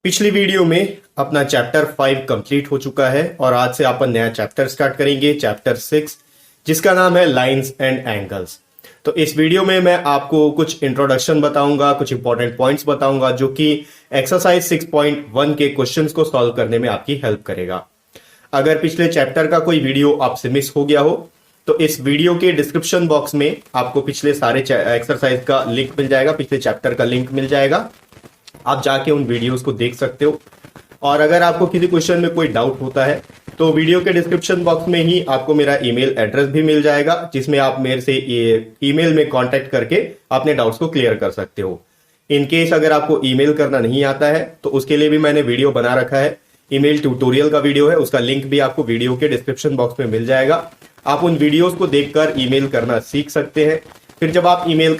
पिछली वीडियो में अपना चैप्टर 5 कंप्लीट हो चुका है और आज से अपन नया चैप्टर स्टार्ट करेंगे, चैप्टर 6, जिसका नाम है लाइंस एंड एंगल्स। तो इस वीडियो में मैं आपको कुछ इंट्रोडक्शन बताऊंगा, कुछ इंपॉर्टेंट पॉइंट्स बताऊंगा जो कि एक्सरसाइज 6.1 के क्वेश्चंस को सॉल्व करने में आपकी हेल्प करेगा। अगर पिछले चैप्टर का कोई वीडियो आपसे मिस हो गया हो तो इस वीडियो के डिस्क्रिप्शन बॉक्स में आपको पिछले सारे एक्सरसाइज का लिंक मिल जाएगा, पिछले चैप्टर का लिंक मिल जाएगा। आप जाके उन वीडियोस को देख सकते हो। और अगर आपको किसी क्वेश्चन में कोई डाउट होता है तो वीडियो के डिस्क्रिप्शन बॉक्स में ही आपको मेरा ईमेल एड्रेस भी मिल जाएगा, जिसमें आप मेरे से ईमेल में कांटेक्ट करके अपने डाउट्स को क्लियर कर सकते हो। इन केस अगर आपको ईमेल करना नहीं आता है तो उसके लिए भी मैंने वीडियो बना रखा है, ईमेल ट्यूटोरियल का वीडियो है, उसका लिंक भी आपको वीडियो के डिस्क्रिप्शन बॉक्स में मिल जाएगा। आप उन वीडियोस को देखकर ईमेल करना सीख सकते हैं। फिर जब आप ईमेल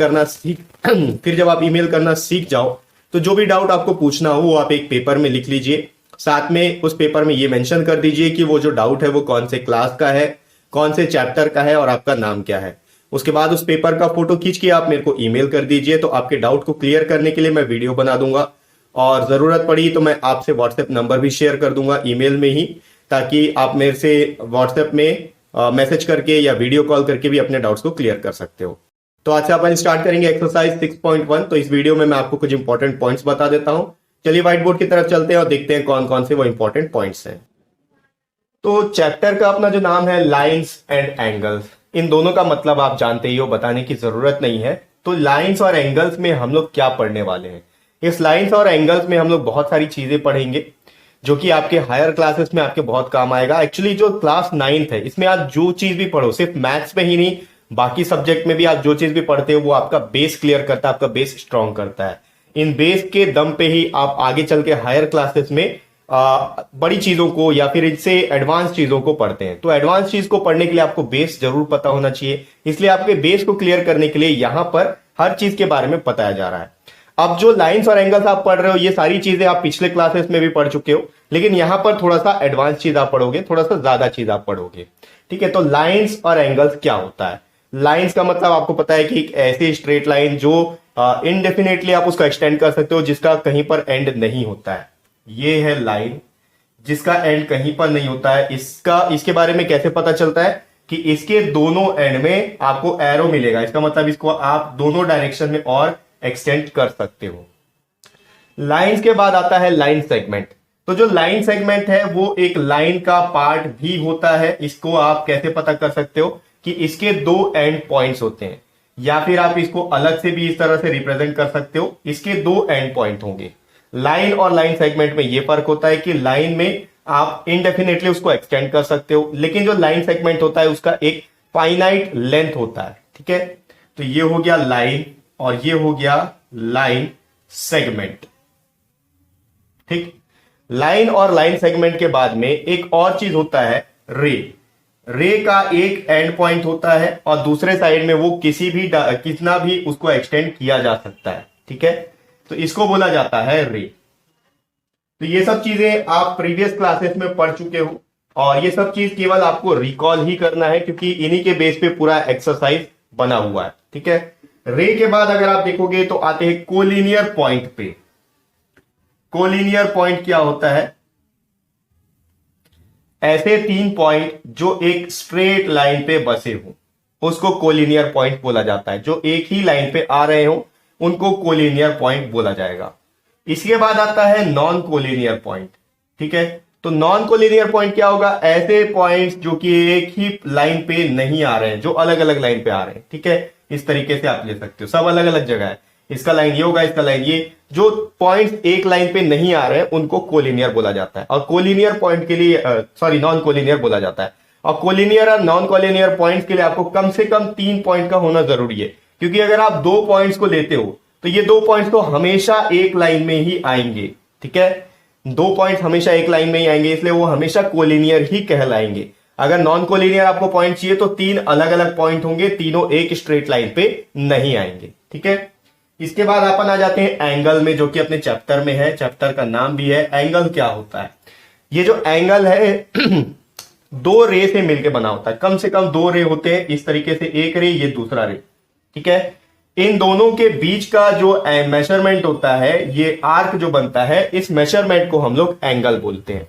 करना सीख जाओ तो जो भी डाउट आपको पूछना हो वो आप एक पेपर में लिख लीजिए। साथ में उस पेपर में ये मेंशन कर दीजिए कि वो जो डाउट है वो कौन से क्लास का है, कौन से चैप्टर का है और आपका नाम क्या है। उसके बाद उस पेपर का फोटो खींच के आप मेरे को ईमेल कर दीजिए, तो आपके डाउट को क्लियर करने के लिए मैं वीडियो बना दूंगा। और जरूरत पड़ी तो मैं आपसे व्हाट्सएप नंबर भी शेयर कर दूंगा ईमेल में ही, ताकि आप मेरे से व्हाट्सएप में मैसेज करके या वीडियो कॉल करके भी अपने डाउट्स को क्लियर कर सकते हो। तो आज से अपन स्टार्ट करेंगे एक्सरसाइज 6.1। तो इस वीडियो में मैं आपको कुछ इंपॉर्टेंट पॉइंट्स बता देता हूं। चलिए व्हाइट बोर्ड की तरफ चलते हैं और देखते हैं कौन कौन से वो इंपॉर्टेंट पॉइंट्स हैं। तो चैप्टर का अपना जो नाम है लाइंस एंड एंगल्स, इन दोनों का मतलब आप जानते ही हो, बताने की जरूरत नहीं है। तो लाइंस और एंगल्स में हम लोग क्या पढ़ने वाले हैं? इस लाइंस और एंगल्स में हम लोग बहुत सारी चीजें पढ़ेंगे जो कि आपके हायर क्लासेस में आपके बहुत काम आएगा। एक्चुअली जो क्लास 9th है इसमें आप जो चीज भी पढ़ो, सिर्फ मैथ्स में ही नहीं, बाकी सब्जेक्ट में भी आप जो चीज भी पढ़ते हो वो आपका बेस क्लियर करता है, आपका बेस स्ट्रॉन्ग करता है। इन बेस के दम पे ही आप आगे चल के हायर क्लासेस में बड़ी चीजों को या फिर इनसे एडवांस चीजों को पढ़ते हैं। तो एडवांस चीज को पढ़ने के लिए आपको बेस जरूर पता होना चाहिए, इसलिए आपके बेस को क्लियर करने के लिए यहां पर हर चीज के बारे में बताया जा रहा है। अब जो लाइंस और एंगल्स आप पढ़ रहे हो ये सारी चीजें आप पिछले क्लासेस में भी पढ़ चुके हो, लेकिन यहां पर थोड़ा सा एडवांस चीज आप पढ़ोगे, थोड़ा सा ज्यादा चीज आप पढ़ोगे। ठीक है, तो लाइंस और एंगल्स क्या होता है? लाइंस का मतलब आपको पता है कि एक ऐसी स्ट्रेट लाइन जो इनडेफिनेटली आप उसका एक्सटेंड कर सकते हो, जिसका कहीं पर एंड नहीं होता है। ये है लाइन जिसका एंड कहीं पर नहीं होता है। इसके बारे में कैसे पता चलता है कि इसके दोनों एंड में आपको एरो मिलेगा, इसका मतलब इसको आप दोनों डायरेक्शन में और एक्सटेंड कर सकते हो। लाइंस के बाद आता है लाइन सेगमेंट। तो जो लाइन सेगमेंट है वो एक लाइन का पार्ट भी होता है। इसको आप कैसे पता कर सकते हो कि इसके दो एंड पॉइंट्स होते हैं, या फिर आप इसको अलग से भी इस तरह से रिप्रेजेंट कर सकते हो, इसके दो एंड पॉइंट होंगे। लाइन और लाइन सेगमेंट में यह फर्क होता है कि लाइन में आप इनडेफिनेटली उसको एक्सटेंड कर सकते हो, लेकिन जो लाइन सेगमेंट होता है उसका एक फाइनाइट लेंथ होता है। ठीक है, तो ये हो गया लाइन और ये हो गया लाइन सेगमेंट। ठीक, लाइन और लाइन सेगमेंट के बाद में एक और चीज होता है रे। रे का एक एंड पॉइंट होता है और दूसरे साइड में वो कितना भी उसको एक्सटेंड किया जा सकता है। ठीक है, तो इसको बोला जाता है रे। तो ये सब चीजें आप प्रीवियस क्लासेस में पढ़ चुके हो और ये सब चीज केवल आपको रिकॉल ही करना है, क्योंकि इन्हीं के बेस पे पूरा एक्सरसाइज बना हुआ है। ठीक है, रे के बाद अगर आप देखोगे तो आते हैं कोलिनियर पॉइंट पे। कोलिनियर पॉइंट क्या होता है? ऐसे तीन पॉइंट जो एक स्ट्रेट लाइन पे बसे हो उसको कोलिनियर पॉइंट बोला जाता है। जो एक ही लाइन पे आ रहे हो उनको कोलिनियर पॉइंट बोला जाएगा। इसके बाद आता है नॉन कोलिनियर पॉइंट। ठीक है, तो नॉन कोलिनियर पॉइंट क्या होगा? ऐसे पॉइंट्स जो कि एक ही लाइन पे नहीं आ रहे हैं, जो अलग अलग लाइन पे आ रहे हैं। ठीक है, इस तरीके से आप ले सकते हो, सब अलग अलग जगह है। इसका लाइन ये होगा, इसका लाइन ये। जो पॉइंट्स एक लाइन पे नहीं आ रहे हैं उनको कोलिनियर बोला जाता है, और कोलिनियर पॉइंट के लिए नॉन कोलिनियर बोला जाता है। और कोलिनियर और नॉन कोलिनियर पॉइंट्स के लिए आपको कम से कम 3 पॉइंट का होना जरूरी है, क्योंकि अगर आप 2 पॉइंट्स को लेते हो तो ये 2 पॉइंट्स तो हमेशा एक लाइन में ही आएंगे। ठीक है, 2 पॉइंट्स हमेशा एक लाइन में ही आएंगे, इसलिए वो हमेशा कोलिनियर ही कहलाएंगे। अगर नॉन कोलिनियर आपको पॉइंट चाहिए तो 3 अलग अलग पॉइंट होंगे, तीनों एक स्ट्रेट लाइन पे नहीं आएंगे। ठीक है, इसके बाद अपन आ जाते हैं एंगल में, जो कि अपने चैप्टर में है, चैप्टर का नाम भी है। एंगल क्या होता है? ये जो एंगल है 2 रे से मिलकर बना होता है। कम से कम 2 रे होते हैं इस तरीके से, एक रे, ये दूसरा रे। ठीक है, इन दोनों के बीच का जो मेजरमेंट होता है, ये आर्क जो बनता है, इस मेजरमेंट को हम लोग एंगल बोलते हैं।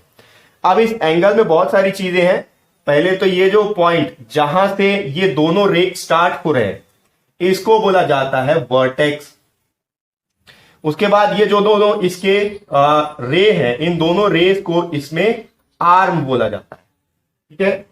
अब इस एंगल में बहुत सारी चीजें हैं। पहले तो ये जो पॉइंट जहां से ये दोनों रे स्टार्ट हो रहे हैं, इसको बोला जाता है वर्टेक्स। उसके बाद ये जो दोनों इसके रे हैं, इन दोनों रेस को इसमें आर्म बोला जाता है, ठीक है।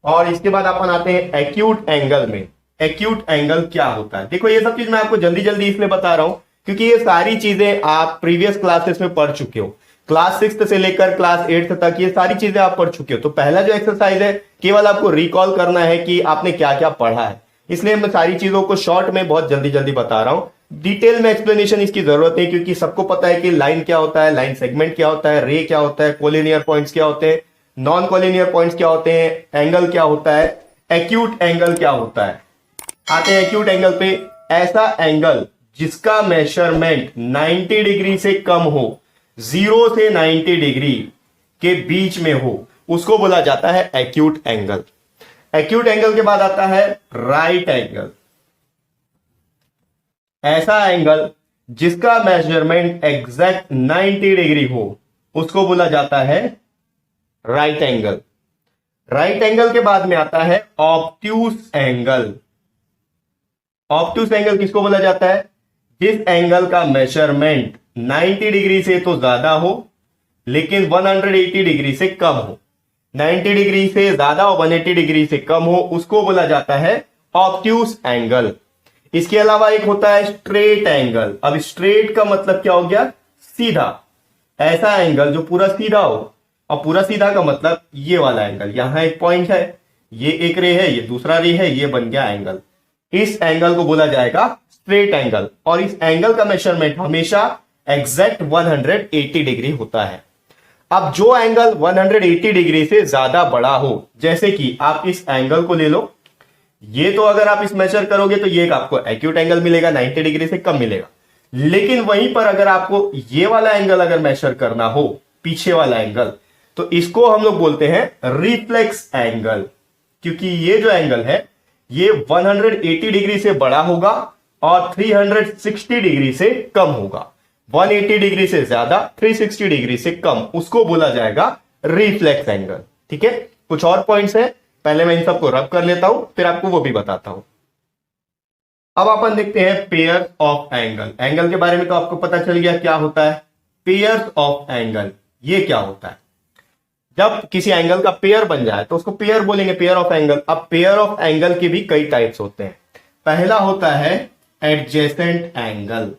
और इसके बाद अपन आते हैं एक्यूट एंगल में। एक्यूट एंगल क्या होता है? देखो ये सब चीज मैं आपको जल्दी जल्दी इसलिए बता रहा हूं क्योंकि ये सारी चीजें आप प्रीवियस क्लासेस में पढ़ चुके हो। क्लास 6 से लेकर क्लास 8 तक ये सारी चीजें आप पढ़ चुके हो। तो पहला जो एक्सरसाइज है, केवल आपको रिकॉल करना है कि आपने क्या क्या पढ़ा है। इसलिए मैं सारी चीजों को शॉर्ट में बहुत जल्दी जल्दी बता रहा हूं। डिटेल में एक्सप्लेनेशन इसकी जरूरत नहीं, क्योंकि सबको पता है कि लाइन क्या होता है, लाइन सेगमेंट क्या होता है, रे क्या होता है, कोलिनियर पॉइंट्स क्या होते हैं, नॉन कोलिनियर पॉइंट्स क्या होते हैं, एंगल क्या होता है, एक्यूट एंगल क्या होता है। आते हैं एक्यूट एंगल पे। ऐसा एंगल जिसका मेजरमेंट 90 डिग्री से कम हो, 0 से 90 डिग्री के बीच में हो, उसको बोला जाता है एक्यूट एंगल। एक्यूट एंगल के बाद आता है राइट एंगल। ऐसा एंगल जिसका मेजरमेंट एग्जैक्ट 90 डिग्री हो, उसको बोला जाता है राइट एंगल। राइट एंगल के बाद में आता है ऑब्ट्यूस एंगल। ऑब्ट्यूस एंगल किसको बोला जाता है? जिस एंगल का मेजरमेंट 90 डिग्री से तो ज्यादा हो लेकिन 180 डिग्री से कम हो। 90 डिग्री से ज्यादा और 180 डिग्री से कम हो, उसको बोला जाता है ऑब्ट्यूस एंगल। इसके अलावा एक होता है स्ट्रेट एंगल। अब स्ट्रेट का मतलब क्या हो गया? सीधा। ऐसा एंगल जो पूरा सीधा हो, और पूरा सीधा का मतलब ये वाला एंगल। यहां एक पॉइंट है, ये एक रे है, ये दूसरा रे है, ये बन गया एंगल। इस एंगल को बोला जाएगा स्ट्रेट एंगल। और इस एंगल का मेजरमेंट हमेशा एग्जैक्ट 180 डिग्री होता है। अब जो एंगल 180 डिग्री से ज्यादा बड़ा हो, जैसे कि आप इस एंगल को ले लो, ये तो अगर आप इस मेजर करोगे तो ये आपको एक्यूट एंगल मिलेगा, 90 डिग्री से कम मिलेगा। लेकिन वहीं पर अगर आपको ये वाला एंगल अगर मेजर करना हो, पीछे वाला एंगल, तो इसको हम लोग बोलते हैं रिफ्लेक्स एंगल। क्योंकि ये जो एंगल है ये 180 डिग्री से बड़ा होगा और 360 डिग्री से कम होगा। 180 डिग्री से ज्यादा, 360 डिग्री से कम, उसको बोला जाएगा रिफ्लेक्स एंगल। ठीक है, कुछ और पॉइंट्स हैं, पहले मैं इन सबको रब कर लेता हूं, फिर आपको वो भी बताता हूं। अब अपन देखते हैं पेयर्स ऑफ एंगल। एंगल के बारे में तो आपको पता चल गया क्या होता है। पेयर्स ऑफ एंगल ये क्या होता है? जब किसी एंगल का पेयर बन जाए तो उसको पेयर बोलेंगे, पेयर ऑफ एंगल। अब पेयर ऑफ एंगल के भी कई टाइप्स होते हैं। पहला होता है एडजेसेंट एंगल।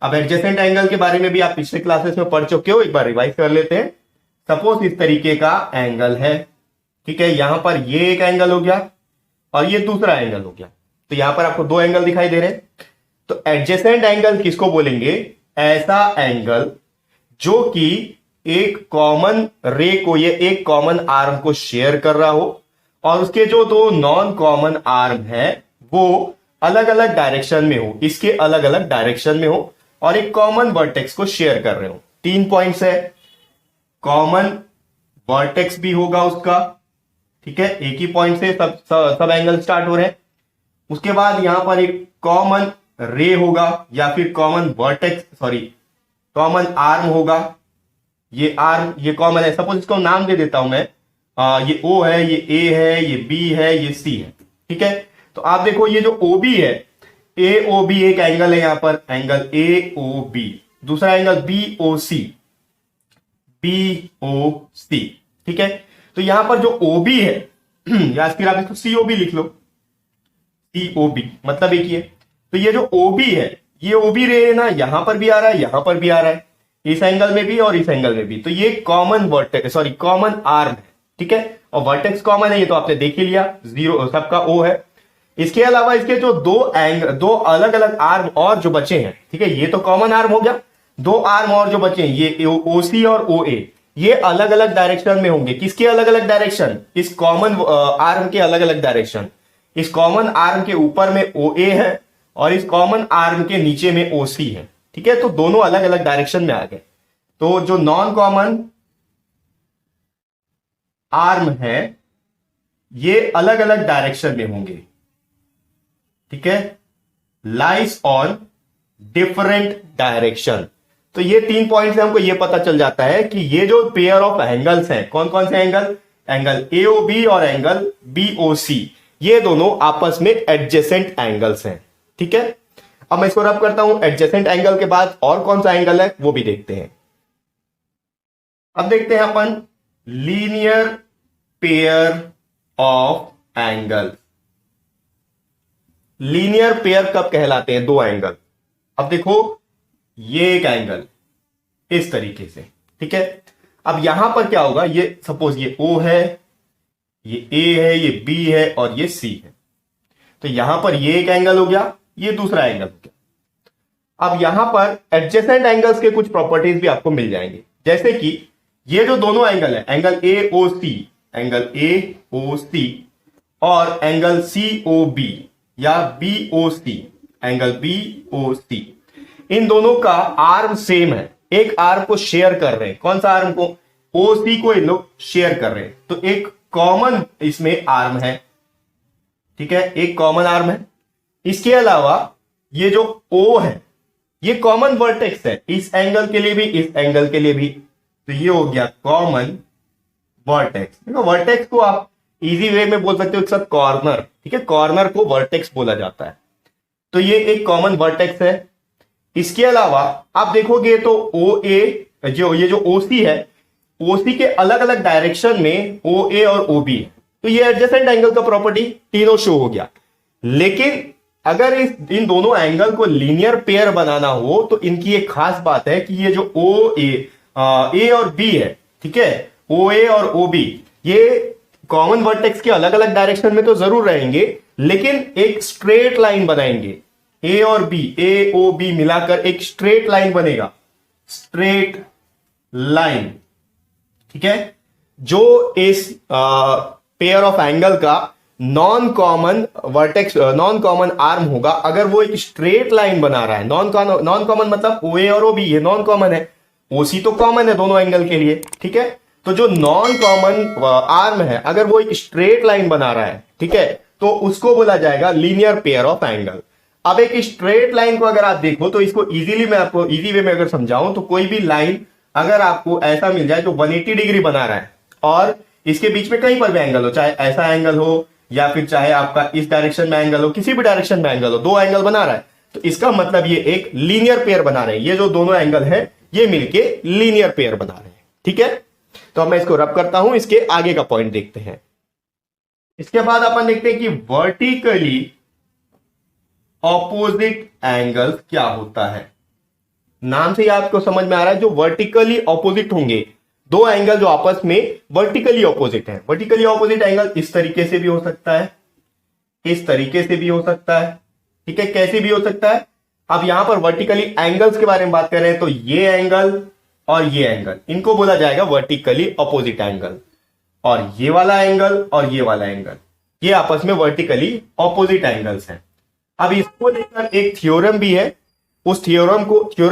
अब एडजेसेंट एंगल के बारे में भी आप पिछले क्लासेस में पढ़ चुके हो, एक बार रिवाइज कर लेते हैं। सपोज इस तरीके का एंगल है, ठीक है, यहां पर ये एक एंगल हो गया और ये दूसरा एंगल हो गया। तो यहां पर आपको दो एंगल दिखाई दे रहे हैं। तो एडजेसेंट एंगल किसको बोलेंगे? ऐसा एंगल जो कि एक कॉमन रे को, ये एक कॉमन आर्म को शेयर कर रहा हो और उसके जो दो नॉन कॉमन आर्म है वो अलग अलग डायरेक्शन में हो, इसके अलग अलग डायरेक्शन में हो और एक कॉमन वर्टेक्स को शेयर कर रहे हो। 3 पॉइंट्स है, कॉमन वर्टेक्स भी होगा उसका, ठीक है, एक ही पॉइंट से सब एंगल स्टार्ट हो रहे हैं। उसके बाद यहां पर एक कॉमन रे होगा या फिर common vertex, sorry common arm होगा। ये आर्म, ये कॉमन है, सपोज इसको नाम दे देता हूं मैं, ये O है, ये A है, ये B है, ये C है, ठीक है। तो आप देखो ये जो OB है, AOB एक एंगल है, यहां पर एंगल AOB, दूसरा एंगल BOC, ठीक है। तो यहां पर जो OB है या फिर आप इसको COB लिख लो, COB मतलब एक ही है। तो ये जो OB है, ये OB रे है ना, यहां पर भी आ रहा है, यहां पर भी आ रहा है, इस एंगल में भी और इस एंगल में भी। तो ये common vertex, sorry common arm है, ठीक है। और वर्टेक्स कॉमन है, ये तो आपने देख ही लिया, जीरो सबका O है। इसके अलावा इसके जो दो अलग अलग आर्म और जो बचे हैं, ठीक है, ये तो कॉमन आर्म हो गया, दो आर्म और जो बचे हैं, ये OC और OA, ये अलग अलग डायरेक्शन में होंगे। किसके अलग अलग डायरेक्शन? इस कॉमन आर्म के अलग अलग डायरेक्शन। इस कॉमन आर्म के ऊपर में OA है और इस कॉमन आर्म के नीचे में OC है, ठीक है। तो दोनों अलग अलग डायरेक्शन में आ गए। तो जो नॉन कॉमन आर्म है ये अलग अलग डायरेक्शन में होंगे, ठीक है, लाइज ऑन डिफरेंट डायरेक्शन। तो ये 3 पॉइंट से हमको ये पता चल जाता है कि ये जो पेयर ऑफ एंगल्स हैं, कौन कौन से एंगल, एंगल AOB और एंगल BOC, ये दोनों आपस में एडजेसेंट एंगल्स हैं। ठीक है, अब मैं इसको रब करता हूं। एडजेसेंट एंगल के बाद और कौन सा एंगल है वो भी देखते हैं। अब देखते हैं अपन linear pair of angle. Linear pair कब कहलाते हैं? दो एंगल। अब देखो, ये एक एंगल इस तरीके से, ठीक है। अब यहां पर क्या होगा, ये सपोज ये O है, ये A है, ये B है और ये C है। तो यहां पर ये एक एंगल हो गया, ये दूसरा एंगल हो गया। अब यहां पर एडजेसेंट एंगल्स के कुछ प्रॉपर्टीज भी आपको मिल जाएंगे, जैसे कि ये जो दोनों एंगल है, एंगल AOC, एंगल AOC और एंगल COB या BOC, एंगल BOC, इन दोनों का आर्म सेम है, एक आर्म को शेयर कर रहे हैं। कौन सा आर्म को? OC को इन लोग शेयर कर रहे हैं, तो एक कॉमन इसमें आर्म है, ठीक है, एक कॉमन आर्म है। इसके अलावा ये जो O है, ये कॉमन वर्टेक्स है, इस एंगल के लिए भी, इस एंगल के लिए भी। तो ये हो गया कॉमन वर्टेक्स। देखो, वर्टेक्स को आप इजी वे में बोल सकते हो एक साथ कॉर्नर, ठीक है, कॉर्नर को वर्टेक्स बोला जाता है। तो ये एक कॉमन वर्टेक्स है। इसके अलावा आप देखोगे तो OA, जो ये जो OC है, OC के अलग अलग डायरेक्शन में OA और OB है। तो ये एडजेसेंट एंगल का प्रॉपर्टी तीनों शो हो गया। लेकिन अगर इन दोनों एंगल को लीनियर पेयर बनाना हो तो इनकी एक खास बात है कि ये जो A और B है, ठीक है, OA और OB, ये कॉमन वर्टेक्स के अलग अलग डायरेक्शन में तो जरूर रहेंगे, लेकिन एक स्ट्रेट लाइन बनाएंगे। A और B, AOB मिलाकर एक स्ट्रेट लाइन बनेगा, स्ट्रेट लाइन, ठीक है, जो इस पेयर ऑफ एंगल का non common vertex, non common arm होगा। अगर वो एक स्ट्रेट लाइन बना रहा है, नॉन कॉमन मतलब OA और OB ये नॉन कॉमन है, OC तो कॉमन है दोनों एंगल के लिए, ठीक है। तो जो नॉन कॉमन आर्म है, अगर वो एक स्ट्रेट लाइन बना रहा है, ठीक है, तो उसको बोला जाएगा लीनियर पेयर ऑफ एंगल। अब एक स्ट्रेट लाइन को अगर आप देखो तो इसको इजीली मैं आपको इजी वे में अगर समझाऊं तो कोई भी लाइन अगर आपको ऐसा मिल जाए जो 180 डिग्री बना रहा है और इसके बीच में कहीं पर भी एंगल हो, चाहे ऐसा एंगल हो या फिर चाहे आपका इस डायरेक्शन में एंगल हो, किसी भी डायरेक्शन में एंगल हो, दो एंगल बना रहा है, तो इसका मतलब ये एक लीनियर पेयर बना रहे हैं। ये जो दोनों एंगल है ये मिलके लीनियर पेयर बना रहे हैं, ठीक है। तो अब मैं इसको रब करता हूं, इसके आगे का पॉइंट देखते हैं। इसके बाद अपन देखते हैं कि वर्टिकली ऑपोजिट एंगल क्या होता है। नाम से ही आपको समझ में आ रहा है, जो वर्टिकली ऑपोजिट होंगे, दो एंगल जो आपस में वर्टिकली ऑपोजिट है। वर्टिकली ऑपोजिट एंगल इस तरीके से भी हो सकता है, इस तरीके से भी हो सकता है, ठीक है, कैसे भी हो सकता है। अब यहां पर वर्टिकली एंगल्स के बारे में बात कर रहे हैं, तो ये एंगल और ये एंगल, इनको बोला जाएगा वर्टिकली ऑपोजिट एंगल। और ये वाला एंगल और ये वाला एंगल, ये आपस में वर्टिकली ऑपोजिट एंगल्स हैं। अब इसको लेकर एक थ्योरम भी है। उस थ्योरम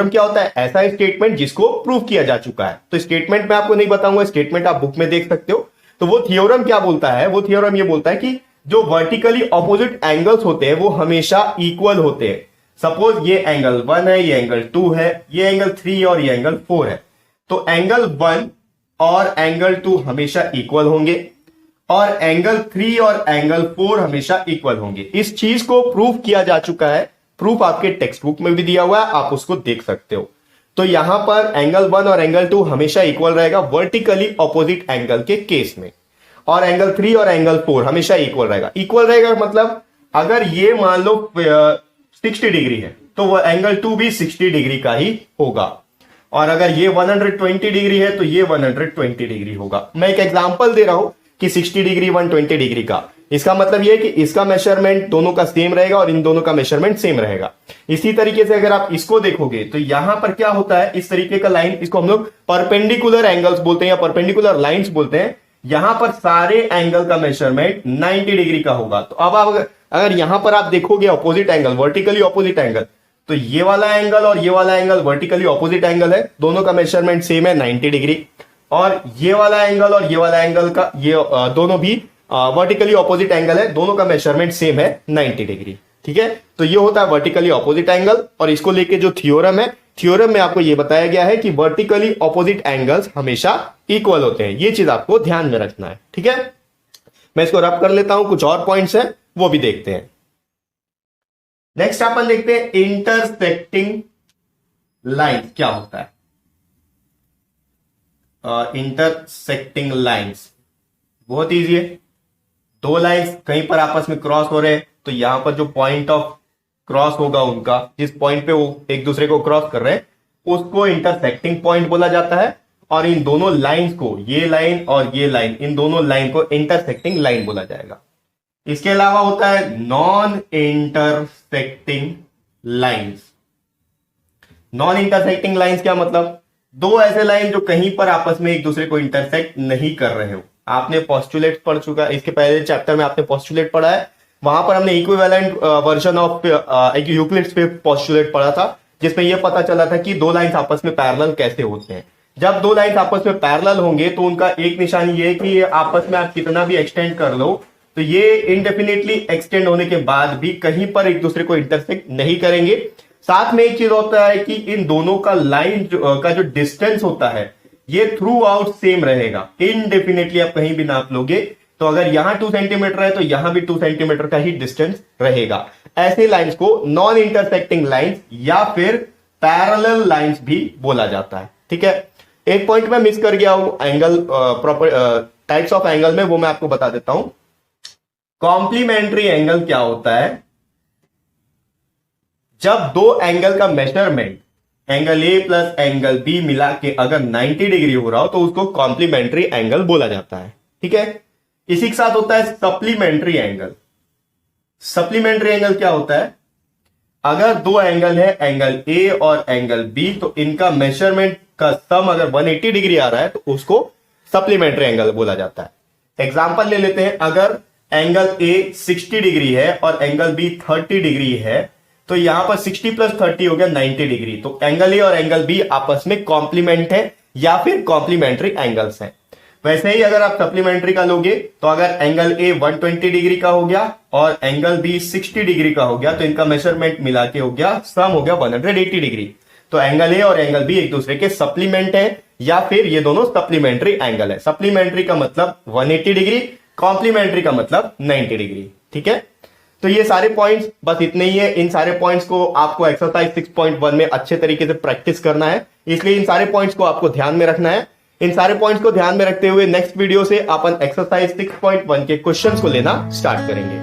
क्या होता है? ऐसा स्टेटमेंट जिसको प्रूव किया जा चुका है। तो स्टेटमेंट मैं आपको नहीं बताऊंगा, स्टेटमेंट आप बुक में देख सकते हो। तो वो थ्योरम क्या बोलता है? वो थ्योरम ये बोलता है कि जो वर्टिकली ऑपोजिट एंगल्स होते हैं वो हमेशा इक्वल होते हैं। सपोज ये एंगल 1 है, ये एंगल 2 है, ये एंगल 3 और ये एंगल 4 है, तो एंगल 1 और एंगल 2 हमेशा इक्वल होंगे और एंगल 3 और एंगल 4 हमेशा इक्वल होंगे। इस चीज को प्रूव किया जा चुका है, प्रूफ आपके टेक्स्ट बुक में भी दिया हुआ है, आप उसको देख सकते हो। तो यहां पर एंगल 1 और एंगल 2 हमेशा इक्वल रहेगा वर्टिकली ऑपोजिट एंगल के केस में, और एंगल 3 और एंगल 4 हमेशा इक्वल रहेगा। इक्वल रहेगा मतलब अगर ये मान लो 60 डिग्री है तो वो एंगल 2 भी 60 डिग्री का ही होगा, और अगर ये 120 डिग्री है तो ये 120 डिग्री होगा। मैं एक एग्जांपल दे रहा हूं कि 60 डिग्री 120 डिग्री का, इसका मतलब यह है कि इसका मेजरमेंट दोनों का सेम रहेगा और इन दोनों का मेजरमेंट सेम रहेगा। इसी तरीके से अगर आप इसको देखोगे तो यहां पर क्या होता है, इस तरीके का लाइन, इसको हम लोग परपेंडिकुलर एंगल्स बोलते हैं या परपेंडिकुलर लाइंस बोलते हैं। यहां पर सारे एंगल का मेजरमेंट 90 डिग्री का होगा। तो अब आप अगर यहां पर आप देखोगे opposite angle, vertically opposite angle, तो ये वाला एंगल और ये वाला एंगल वर्टिकली ऑपोजिट एंगल है, दोनों का मेजरमेंट सेम है 90 डिग्री, और ये वाला एंगल और ये वाला एंगल का ये दोनों भी वर्टिकली ऑपोजिट एंगल है, दोनों का मेजरमेंट सेम है 90 डिग्री। ठीक है, तो ये होता है वर्टिकली ऑपोजिट एंगल। और इसको लेके जो थ्योरम है, थ्योरम में आपको ये बताया गया है कि वर्टिकली ऑपोजिट एंगल्स हमेशा इक्वल होते हैं। ये चीज आपको ध्यान में रखना है, ठीक है। मैं इसको रब कर लेता हूं, कुछ और पॉइंट्स हैं वो भी देखते हैं। नेक्स्ट अपन देखते हैं इंटरसेक्टिंग लाइंस क्या होता है। इंटरसेक्टिंग लाइंस बहुत इजी है। दो लाइंस कहीं पर आपस में क्रॉस हो रहे हैं, तो यहां पर जो पॉइंट ऑफ क्रॉस होगा उनका, जिस पॉइंट पे वो एक दूसरे को क्रॉस कर रहे हैं, उसको इंटरसेक्टिंग पॉइंट बोला जाता है। और इन दोनों लाइंस को, ये लाइन और ये लाइन, इन दोनों लाइन को इंटरसेक्टिंग लाइन बोला जाएगा। इसके अलावा होता है non intersecting lines. Non intersecting lines क्या मतलब? दो ऐसे लाइन जो कहीं पर आपस में एक दूसरे को इंटरसेक्ट नहीं कर रहे हो। आपने पोस्टुलेट पढ़ चुका, इसके पहले चैप्टर में आपने पोस्टुलेट पढ़ा है, वहां पर हमने इक्विवेलेंट वर्जन ऑफ यूक्लिड्स पे पोस्टुलेट पढ़ा था, जिसमें यह पता चला था कि दो लाइंस आपस में पैरेलल कैसे होते हैं। जब दो लाइंस आपस में पैरेलल होंगे तो उनका एक निशानी ये है कि आपस में आप कितना भी एक्सटेंड कर लो तो ये इनडेफिनेटली एक्सटेंड होने के बाद भी कहीं पर एक दूसरे को इंटरसेक्ट नहीं करेंगे। साथ में एक चीज होता है कि इन दोनों का लाइन का जो डिस्टेंस होता है ये थ्रू आउट सेम रहेगा। इनडेफिनेटली आप कहीं भी नाप लोगे तो अगर यहां 2 सेंटीमीटर है तो यहां भी 2 सेंटीमीटर का ही डिस्टेंस रहेगा। ऐसे लाइंस को नॉन इंटरसेक्टिंग लाइंस या फिर पैरेलल लाइंस भी बोला जाता है, ठीक है। एक पॉइंट मैं मिस कर गया हूं angle proper types of angle में, वो मैं आपको बता देता हूं। कॉम्प्लीमेंट्री एंगल क्या होता है? जब दो एंगल का measurement angle A plus angle B मिला के अगर 90 डिग्री हो रहा हो तो उसको कॉम्प्लीमेंट्री एंगल बोला जाता है, ठीक है। इसी के साथ होता है सप्लीमेंट्री एंगल। सप्लीमेंट्री एंगल क्या होता है? अगर दो एंगल है, एंगल ए और एंगल बी, तो इनका मेजरमेंट का सम अगर 180 डिग्री आ रहा है तो उसको सप्लीमेंट्री एंगल बोला जाता है। एग्जांपल ले लेते हैं, अगर एंगल ए 60 डिग्री है और एंगल बी 30 डिग्री है तो यहां पर 60 प्लस 30 हो गया 90 डिग्री। तो एंगल ए और एंगल बी आपस में कॉम्प्लीमेंट है या फिर कॉम्प्लीमेंट्री एंगल्स हैं। वैसे ही अगर आप सप्लीमेंट्री का लोगे तो अगर एंगल ए 120 डिग्री का हो गया और एंगल बी 60 डिग्री का हो गया तो इनका मेजरमेंट मिला के हो गया, सम हो गया 180 डिग्री। तो एंगल ए और एंगल बी एक दूसरे के सप्लीमेंट है या फिर ये दोनों सप्लीमेंट्री एंगल है। सप्लीमेंट्री का मतलब 180 डिग्री, कॉम्प्लीमेंट्री का मतलब 90 डिग्री, ठीक है। तो ये सारे पॉइंट्स बस इतने ही है। इन सारे पॉइंट्स को आपको एक्सरसाइज 6.1 में अच्छे तरीके से प्रैक्टिस करना है, इसलिए इन सारे पॉइंट्स को आपको ध्यान में रखना है। इन सारे पॉइंट्स को ध्यान में रखते हुए नेक्स्ट वीडियो से अपन एक्सरसाइज 6.1 के क्वेश्चंस को लेना स्टार्ट करेंगे।